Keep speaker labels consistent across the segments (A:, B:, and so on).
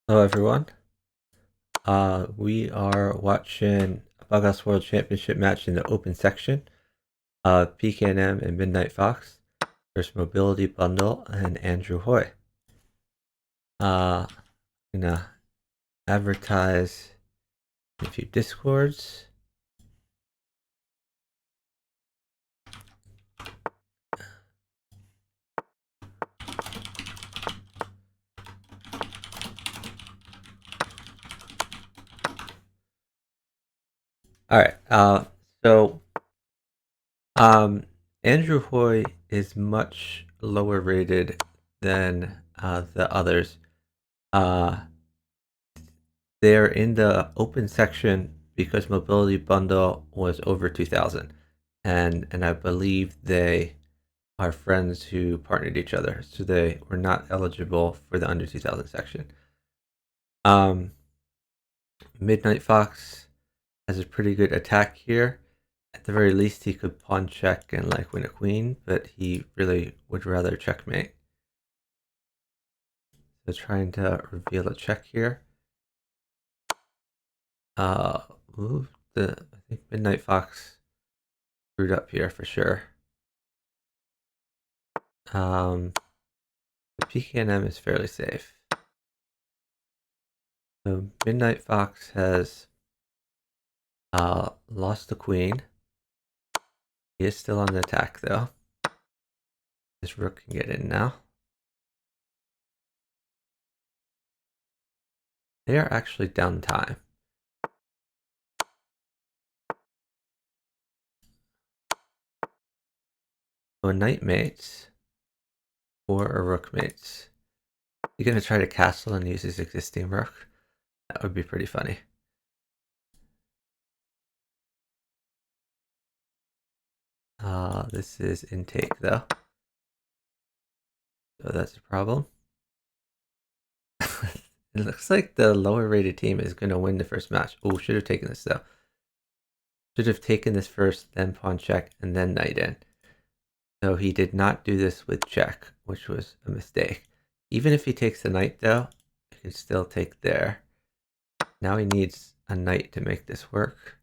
A: Hello everyone. We are watching a Bughouse World Championship match in the open section of pknm and Midnight Fox versus MobilityBundle and AndrewHoy. I'm gonna advertise a few discords. All right. So AndrewHoy is much lower rated than the others. They're in the open section because MobilityBundle was over 2,000, and I believe they are friends who partnered each other, so they were not eligible for the under 2,000 section. Midnight Fox has a pretty good attack here. At the very least, he could pawn check and like win a queen, but he really would rather checkmate. So trying to reveal a check here. I think Midnight Fox screwed up here for sure. The pknm is fairly safe. So Midnight Fox has lost the queen. He is still on the attack though. His rook can get in now. They are actually down time. So a knight mates or a rook mates. He's gonna try to castle and use his existing rook. That would be pretty funny. This is intake though. So that's a problem. It looks like the lower rated team is gonna win the first match. Oh, should have taken this though. Should have taken this first, then pawn check, and then knight in. So he did not do this with check, which was a mistake. Even if he takes the knight though, he can still take there. Now he needs a knight to make this work.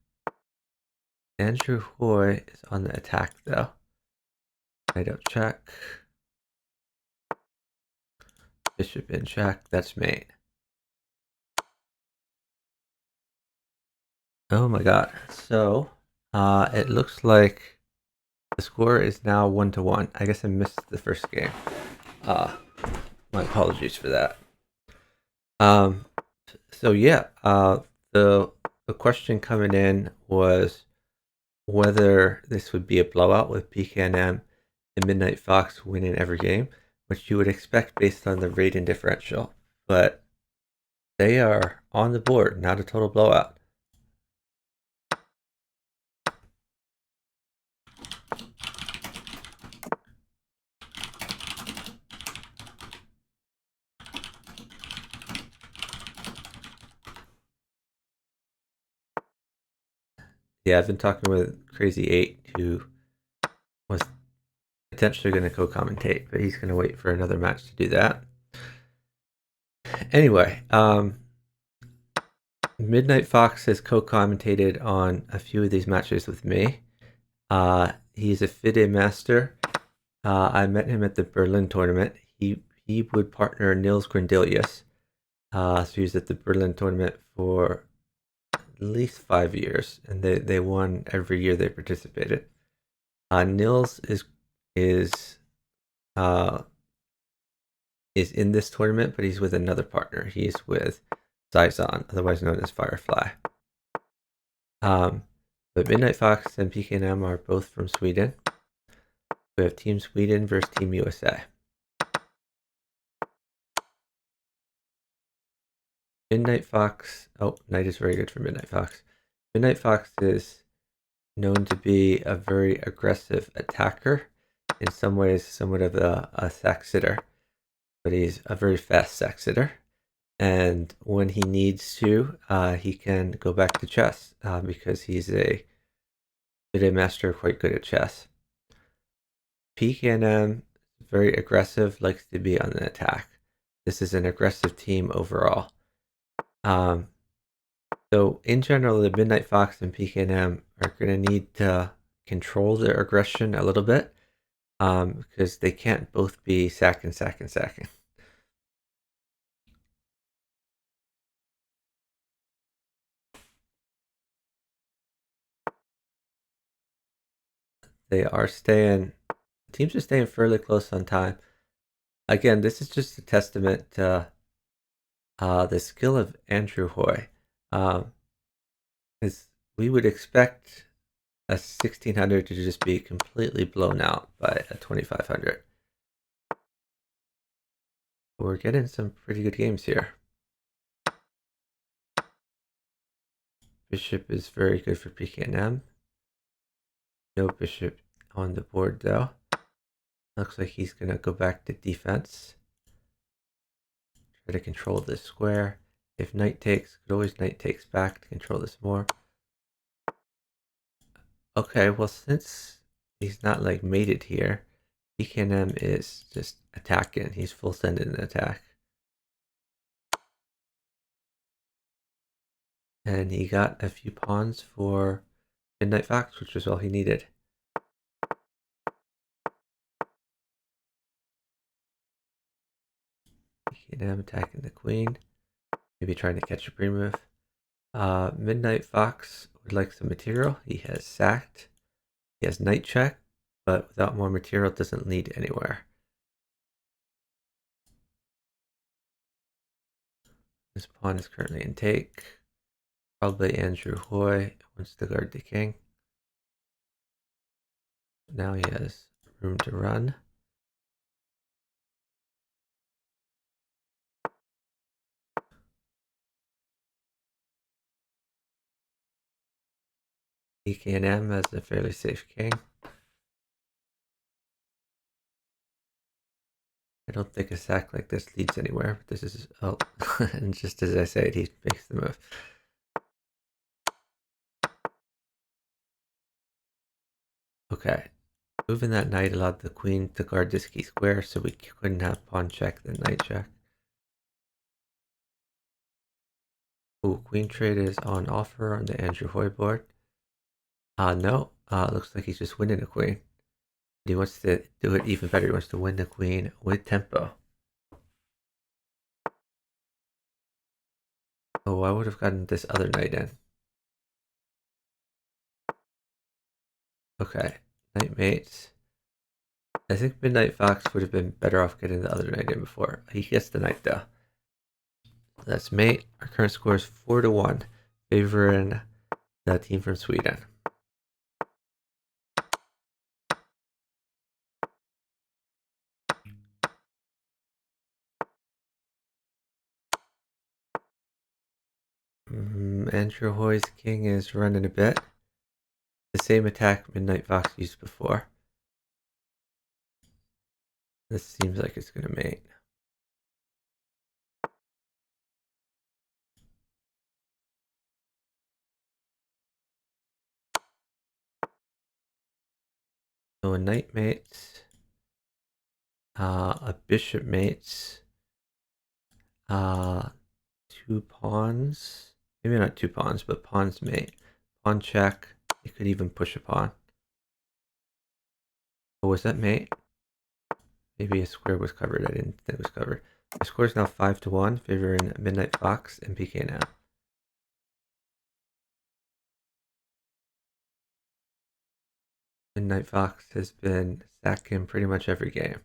A: AndrewHoy is on the attack though. Knight out check. Bishop in check, that's mate. Oh my god. So it looks like the score is now 1-1. I guess I missed the first game. My apologies for that. So yeah, the question coming in was whether this would be a blowout with pknm and Midnight Fox winning every game, which you would expect based on the rating differential. But they are on the board, not a total blowout. Yeah, I've been talking with Crazy 8, who was potentially going to co-commentate, but he's going to wait for another match to do that. Anyway, Midnight Fox has co-commentated on a few of these matches with me. He's a FIDE master. I met him at the Berlin tournament. He would partner Nils Grandelius. So he was at the Berlin tournament for at least 5 years, and they won every year they participated. Nils is in this tournament, but he's with another partner. He's with Zaizan, otherwise known as Firefly. But Midnight Fox and pknm are both from Sweden. We have Team Sweden versus Team USA. Midnight Fox. Oh, knight is very good for Midnight Fox. Midnight Fox is known to be a very aggressive attacker. In some ways, somewhat of a sack sitter, but he's a very fast sack sitter. And when he needs to, he can go back to chess because he's a master, quite good at chess. pknm, very aggressive, likes to be on the attack. This is an aggressive team overall. So in general, the Midnight Fox and pknm are going to need to control their aggression a little bit, because they can't both be sacking. Teams are staying fairly close on time. Again, this is just a testament to the skill of AndrewHoy. Is we would expect a 1600 to just be completely blown out by a 2500. We're getting some pretty good games here. Bishop is very good for pknm. No bishop on the board though. Looks like he's going to go back to defense. Try to control this square. If knight takes, could always knight takes back to control this more. Okay, well, since he's not like mated here, pknm is just attacking. He's full sending an attack. And he got a few pawns for Midnight Fox, which was all he needed. pknm attacking the queen. Maybe trying to catch a pre-move. Midnight Fox would like some material. He has sacked. He has knight check, but without more material, it doesn't lead anywhere. This pawn is currently in take. Probably AndrewHoy wants to guard the king. Now he has room to run. pknm has a fairly safe king. I don't think a sack like this leads anywhere, but this is, oh, and just as I say it, he makes the move. Okay, moving that knight allowed the queen to guard this key square, so we couldn't have pawn check, then knight check. Oh, queen trade is on offer on the AndrewHoy board. No, looks like he's just winning a queen. He wants to do it even better. He wants to win the queen with tempo. Oh, I would have gotten this other knight in. Okay, knight mates. I think Midnight Fox would have been better off getting the other knight in before. He gets the knight though. That's mate. Our current score is 4-1, favoring the team from Sweden. AndrewHoy's king is running a bit. The same attack Midnight Fox used before. This seems like it's going to mate. So a knight mates, a bishop mates, two pawns, maybe not two pawns, but pawns mate. Pawn check, you could even push a pawn. Oh, was that mate? Maybe a square was covered, I didn't think it was covered. The score is now 5-1, favoring Midnight Fox and pknm. Midnight Fox has been sacking pretty much every game.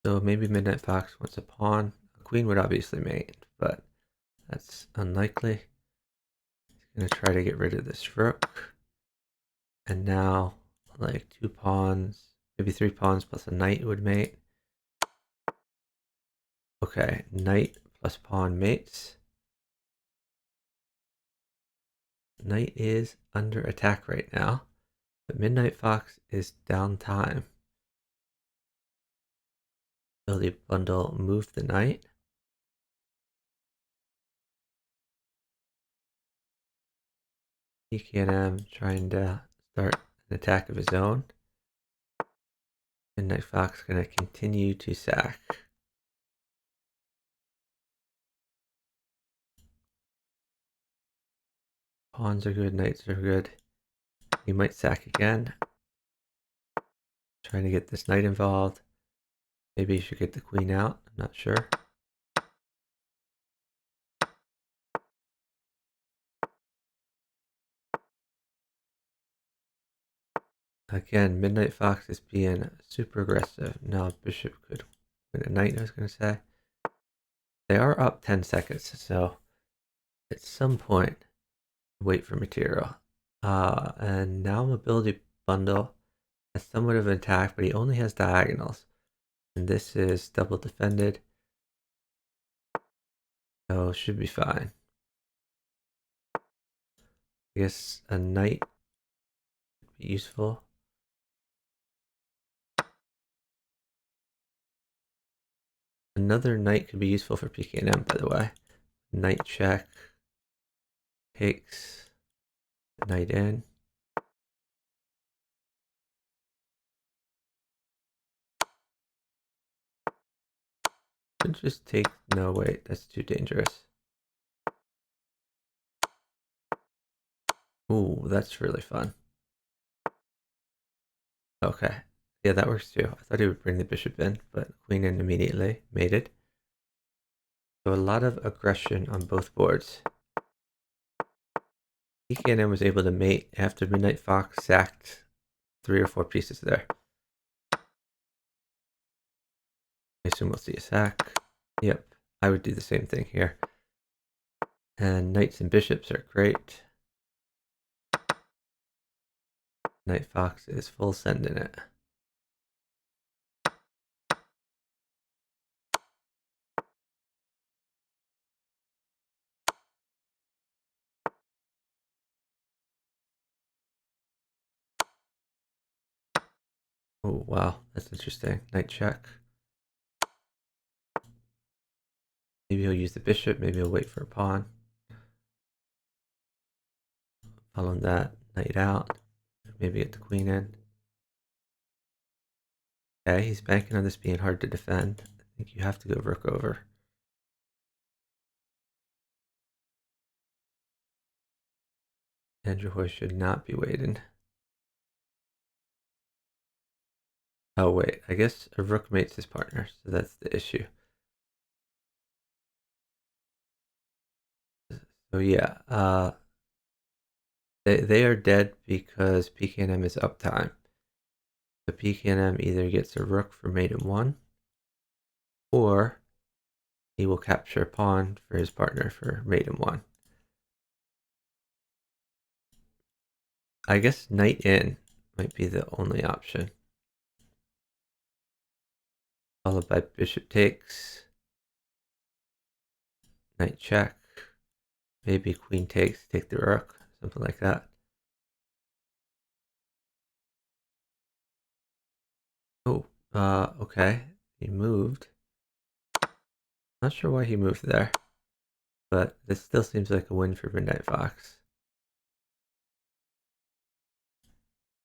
A: So maybe Midnight Fox wants a pawn. A queen would obviously mate, but that's unlikely. He's going to try to get rid of this rook. And now, like two pawns, maybe three pawns plus a knight would mate. Okay, knight plus pawn mates. Knight is under attack right now, but Midnight Fox is down time. MobilityBundle move the knight. pknm trying to start an attack of his own. Midnight Fox going to continue to sack. Pawns are good, knights are good. He might sack again. Trying to get this knight involved. Maybe he should get the queen out. I'm not sure. Again, Midnight Fox is being super aggressive. Now bishop could win a knight, I was going to say. They are up 10 seconds, so at some point, wait for material. And now Mobility Bundle has somewhat of an attack, but he only has diagonals. And this is double defended. So should be fine. I guess a knight would be useful. Another knight could be useful for pknm, by the way. Knight check. Takes. Knight in. Could just take. No, wait, that's too dangerous. Ooh, that's really fun. Okay. Yeah, that works too. I thought he would bring the bishop in, but queen in immediately. Mated. So a lot of aggression on both boards. pknm was able to mate after Midnight Fox sacked 3 or 4 pieces there. I assume we'll see a sack. Yep, I would do the same thing here. And knights and bishops are great. Knight Fox is full sending it. Oh, wow, that's interesting. Knight check. Maybe he'll use the bishop, maybe he'll wait for a pawn. Following that, knight out. Maybe get the queen in. Okay, he's banking on this being hard to defend. I think you have to go rook over. AndrewHoy should not be waiting. Oh wait, I guess a rook mates his partner, so that's the issue. So yeah, they are dead because pknm is uptime. So pknm either gets a rook for mate in 1, or he will capture a pawn for his partner for mate in 1. I guess knight in might be the only option. Followed by bishop takes, knight check, maybe queen takes, take the rook, something like that. Oh, okay, he moved. Not sure why he moved there, but this still seems like a win for Midnight Fox.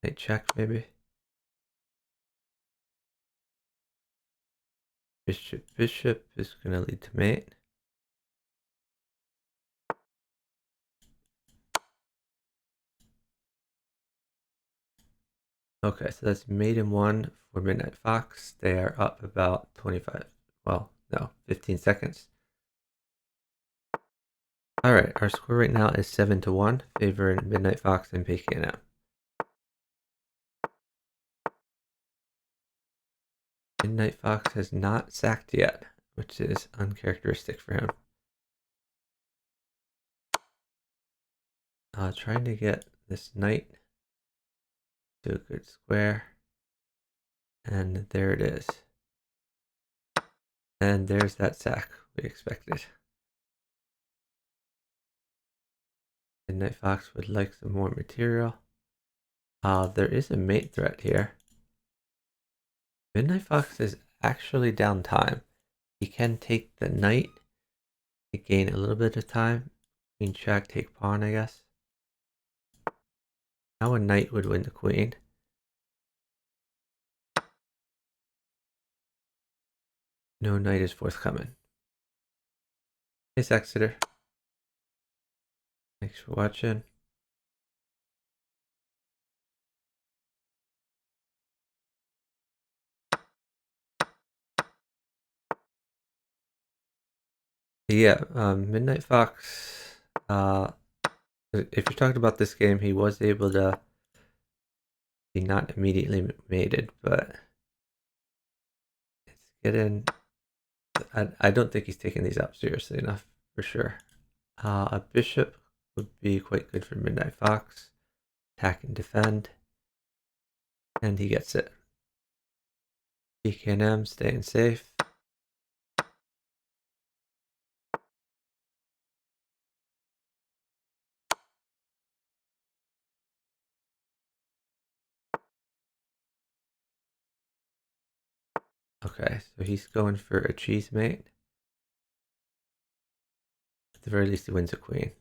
A: Knight check, maybe. Bishop is going to lead to mate. Okay, so that's mate in 1 for Midnight Fox. They are up about 25, well, no, 15 seconds. All right, our score right now is 7-1, favoring Midnight Fox and pknm. Midnight Fox has not sacked yet, which is uncharacteristic for him. Trying to get this knight to a good square. And there it is. And there's that sack we expected. Midnight Fox would like some more material. There is a mate threat here. Midnight Fox is actually down time. He can take the knight to gain a little bit of time. Queen check, take pawn, I guess. Now a knight would win the queen. No knight is forthcoming. Thanks, Exeter. Thanks for watching. Yeah, Midnight Fox, if you're talking about this game, he was able to be not immediately mated, but it's getting... I don't think he's taking these up seriously enough, for sure. A bishop would be quite good for Midnight Fox. Attack and defend. And he gets it. pknm, staying safe. Okay, so he's going for a cheese mate. At the very least, he wins a queen.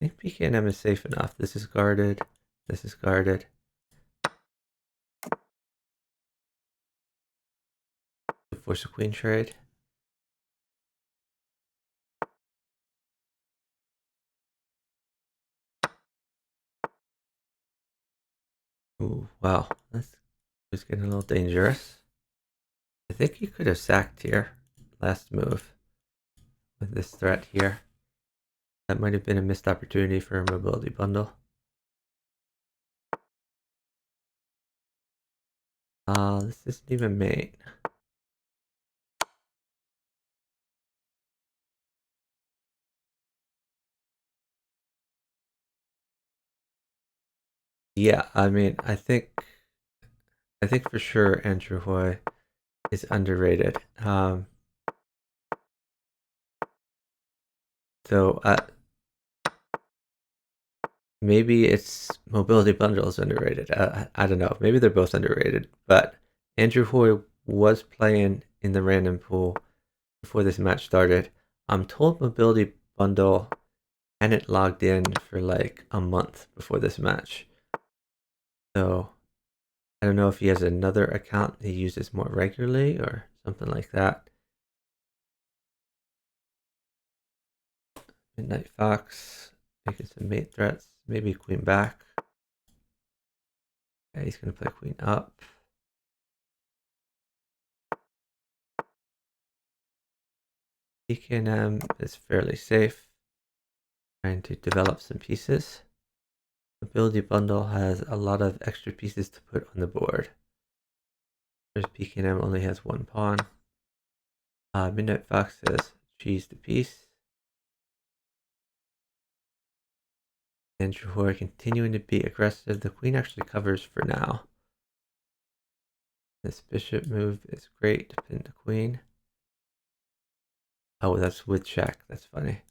A: I think pknm is safe enough. This is guarded. This is guarded. Force a queen trade. Ooh, wow. That's just getting a little dangerous. I think he could have sacked here. Last move. With this threat here. That might have been a missed opportunity for a mobility bundle. This isn't even mate. Yeah, I mean, I think for sure AndrewHoy is underrated. So maybe it's Mobility Bundle is underrated. I don't know. Maybe they're both underrated. But AndrewHoy was playing in the random pool before this match started. I'm told Mobility Bundle hadn't logged in for like a month before this match. So I don't know if he has another account he uses more regularly or something like that. Midnight Fox making some mate threats. Maybe queen back. Okay, he's going to play queen up. pknm is fairly safe. Trying to develop some pieces. Mobility Bundle has a lot of extra pieces to put on the board. There's pknm only has one pawn. Midnight Fox says cheese the piece. AndrewHoy continuing to be aggressive. The queen actually covers for now. This bishop move is great to pin the queen. Oh, that's with check. That's funny.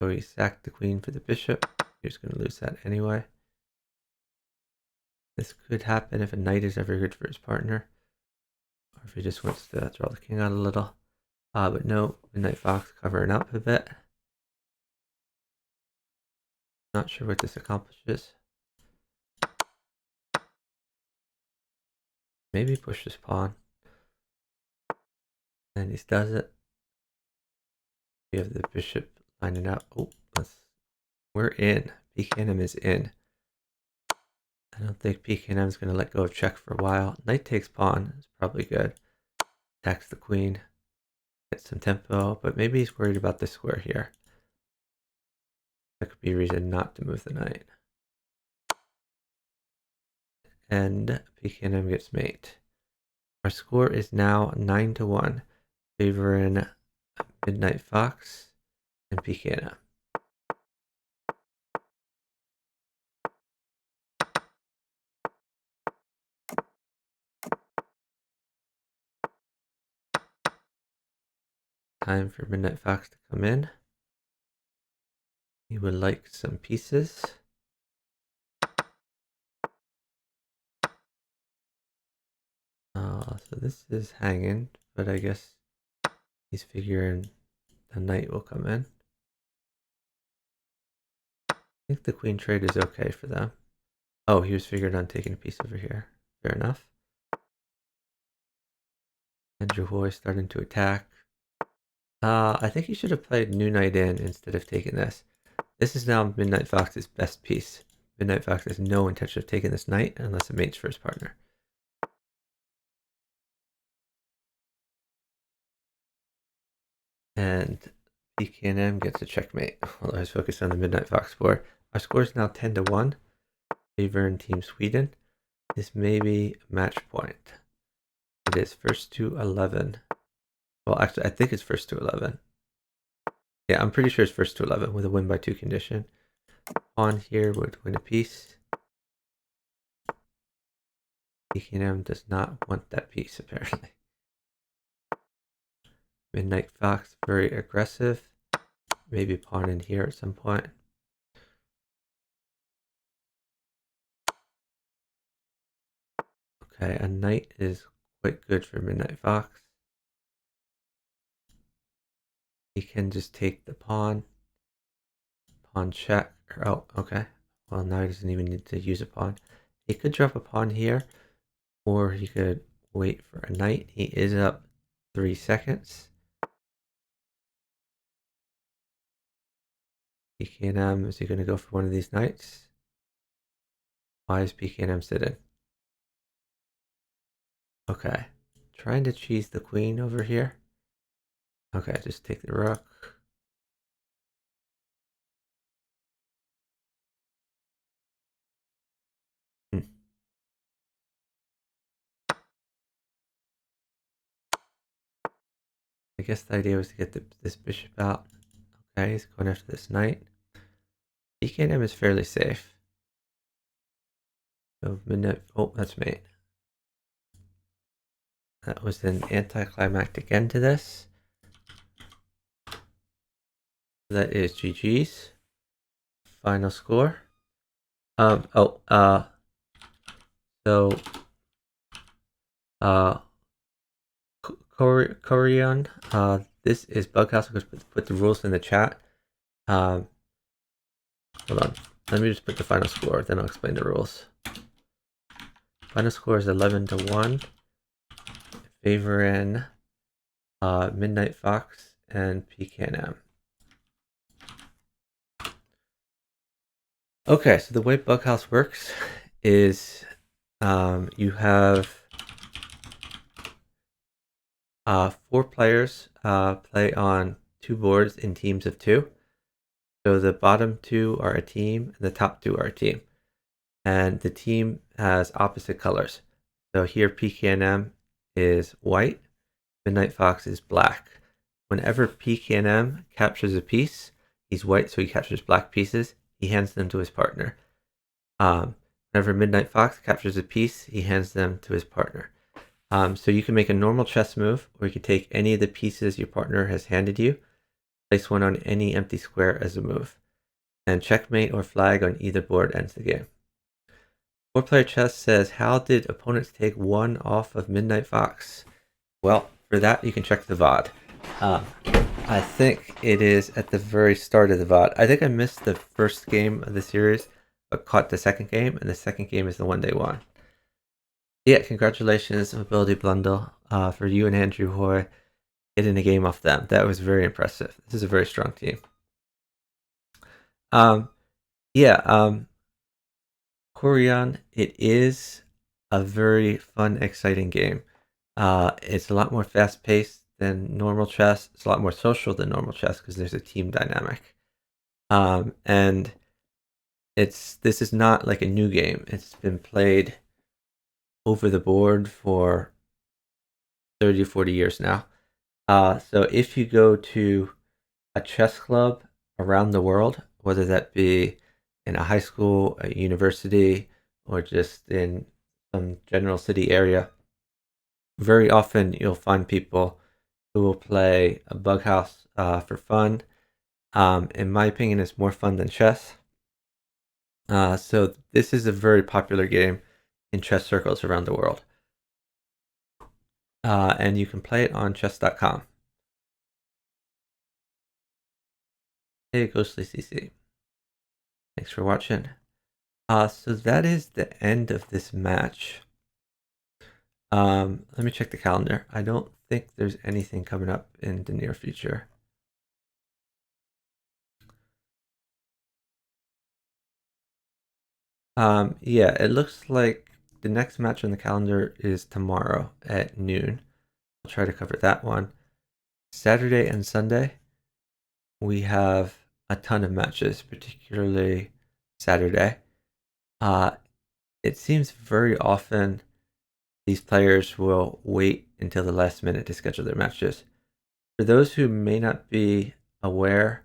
A: So he sacked the queen for the bishop. He's going to lose that anyway. This could happen if a knight is ever good for his partner. Or if he just wants to draw the king out a little. But no, Midnight Fox covering up a bit. Not sure what this accomplishes. Maybe push this pawn. And he does it. We have the bishop lining up. Oh, we're in. pknm is in. I don't think pknm is going to let go of check for a while. Knight takes pawn. It's probably good. Attacks the queen. Get some tempo, but maybe he's worried about the square here. That could be a reason not to move the knight. And pknm gets mate. Our score is now 9-1, favoring Midnight Fox and pknm. Time for Midnight Fox to come in. He would like some pieces. So this is hanging, but I guess He's figuring the knight will come in. I think the queen trade is okay for them. Oh, he was figuring on taking a piece over here. Fair enough. AndrewHoy starting to attack. I think he should have played new knight in instead of taking this. This is now Midnight Fox's best piece. Midnight Fox has no intention of taking this knight unless it mates for his partner. And pknm gets a checkmate. Although I was focused on the Midnight Fox board. Our score is now 10-1. Favoring Team Sweden. This may be match point. It is first to 11. Well, actually, I think it's first to 11. Yeah, I'm pretty sure it's first to 11 with a win by 2 condition. Pawn here would win a piece. pknm does not want that piece, apparently. Midnight Fox, very aggressive. Maybe pawn in here at some point. Okay, a knight is quite good for Midnight Fox. He can just take the pawn. Pawn check. Oh, okay. Well, now he doesn't even need to use a pawn. He could drop a pawn here, or he could wait for a knight. He is up 3 seconds. pknm, is he going to go for one of these knights? Why is pknm sitting? Okay. Trying to cheese the queen over here. Okay, just take the rook. I guess the idea was to get this bishop out. Okay, he's going after this knight. pknm is fairly safe. So midnight. Oh, that's mate. That was an anticlimactic end to this. That is GG's. Final score. Korean. This is Bughouse. I'm going to put the rules in the chat. Hold on. Let me just put the final score, then I'll explain the rules. Final score is 11-1. Favoring Midnight Fox and pknm. Okay, so the way Bughouse works is you have 4 players play on 2 boards in teams of 2. So the bottom 2 are a team, and the top 2 are a team. And the team has opposite colors. So here pknm is white, Midnight Fox is black. Whenever pknm captures a piece, he's white, so he captures black pieces. He hands them to his partner. Whenever Midnight Fox captures a piece, he hands them to his partner. So you can make a normal chess move, or you can take any of the pieces your partner has handed you, place one on any empty square as a move, and checkmate or flag on either board ends the game. 4-player chess says, how did opponents take 1 off of Midnight Fox? Well, for that you can check the VOD. I think it is at the very start of the VOD. I think I missed the first game of the series, but caught the second game, and the second game is the one they won. Yeah, congratulations, MobilityBundle, for you and AndrewHoy getting a game off them. That was very impressive. This is a very strong team. Korean, it is a very fun, exciting game. It's a lot more fast-paced than normal chess. It's a lot more social than normal chess because there's a team dynamic. And this is not like a new game. It's been played over the board for 30 or 40 years now. So if you go to a chess club around the world, whether that be in a high school, a university, or just in some general city area, very often you'll find people who will play a Bughouse for fun. In my opinion, it's more fun than chess. So this is a very popular game in chess circles around the world. And you can play it on chess.com. Hey, Ghostly CC. Thanks for watching. So that is the end of this match. Let me check the calendar. I don't think there's anything coming up in the near future. Yeah, it looks like the next match on the calendar is tomorrow at noon. I'll try to cover that one. Saturday and Sunday, we have a ton of matches, particularly Saturday. It seems very often these players will wait until the last minute to schedule their matches. For those who may not be aware,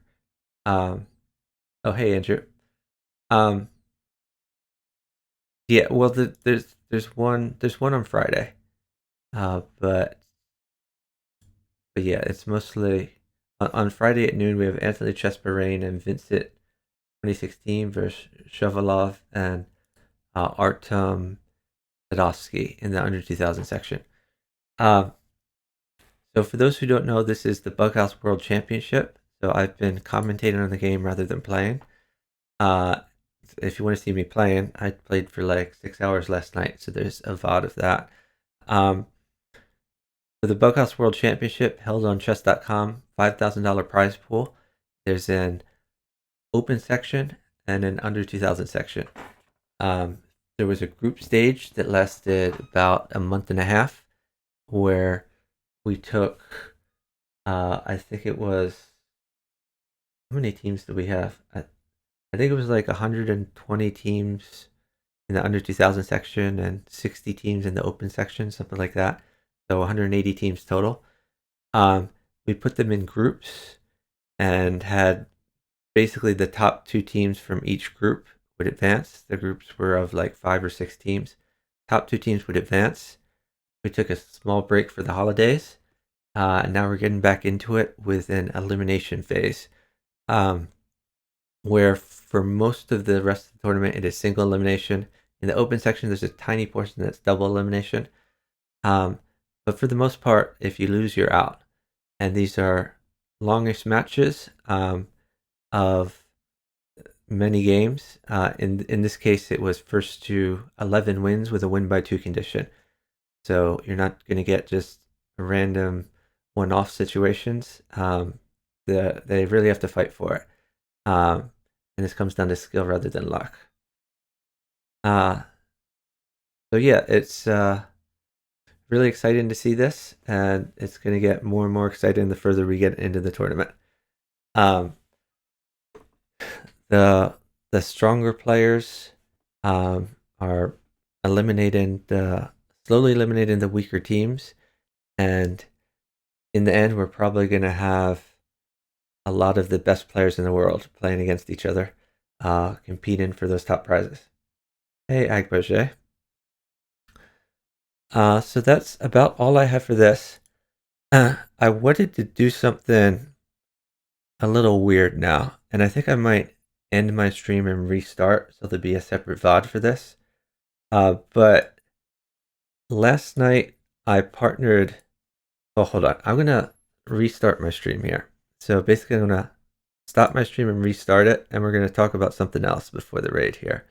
A: oh hey Andrew, yeah, well there's one on Friday, but yeah, it's mostly on Friday at noon. We have Anthony Chesbarain and Vincent 2016 versus Shavalov and Artem Sadovsky in the under 2000 section. So for those who don't know, this is the Bughouse World Championship. So I've been commentating on the game rather than playing. If you want to see me playing, I played for like 6 hours last night, so there's a VOD of that. For the Bughouse World Championship held on chess.com, $5,000 prize pool. There's an open section and an under 2000 section. There was a group stage that lasted about a month and a half where we took, I think it was, how many teams do we have? I think it was like 120 teams in the under 2000 section and 60 teams in the open section, something like that. So 180 teams total. We put them in groups and had basically the top 2 teams from each group would advance. The groups were of like 5 or 6 teams. Top 2 teams would advance. We took a small break for the holidays. And now we're getting back into it with an elimination phase. Where for most of the rest of the tournament, it is single elimination. In the open section, there's a tiny portion that's double elimination. But for the most part, if you lose, you're out. And these are longish matches of many games. In this case, it was first to 11 wins with a win by 2 condition. So you're not going to get just random one-off situations. They really have to fight for it. And this comes down to skill rather than luck. So yeah, it's really exciting to see this, and it's going to get more and more exciting the further we get into the tournament. The stronger players are slowly eliminating the weaker teams, and in the end, we're probably going to have a lot of the best players in the world playing against each other, competing for those top prizes. Hey, Agboje. So that's about all I have for this. I wanted to do something a little weird now, and I think I might end my stream and restart, so there'll be a separate VOD for this. But last night I partnered. Oh, hold on. I'm gonna restart my stream here. So basically, I'm gonna stop my stream and restart it, and we're gonna talk about something else before the raid here.